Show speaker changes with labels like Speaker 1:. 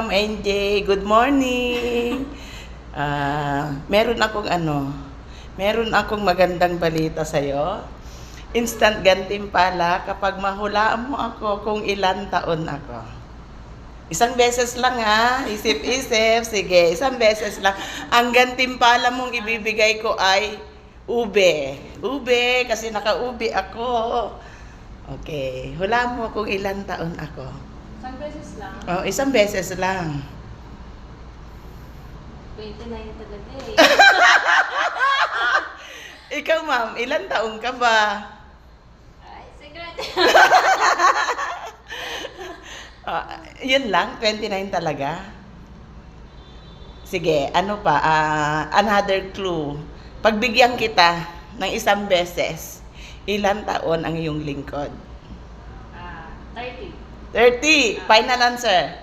Speaker 1: Ma'am NJ, good morning. Meron akong magandang balita sa iyo. Instant gantimpala kapag mahulaan mo ako kung ilan taon ako. Isang beses lang ha, isip-isip, sige, isang beses lang. Ang gantimpala mong ibibigay ko ay ube. Ube, kasi naka-ube ako. Okay, hulaan mo kung ilan taon ako.
Speaker 2: Isang beses lang.
Speaker 1: Oh, isang beses lang.
Speaker 2: 29 talaga eh.
Speaker 1: Ikaw, ma'am, ilan taon ka ba?
Speaker 2: Ay, secret.
Speaker 1: Yun lang, 29 talaga. Sige, ano pa? Another clue. Pagbigyan kita ng isang beses, ilan taon ang iyong lingkod?
Speaker 2: 30.
Speaker 1: 30. Final answer.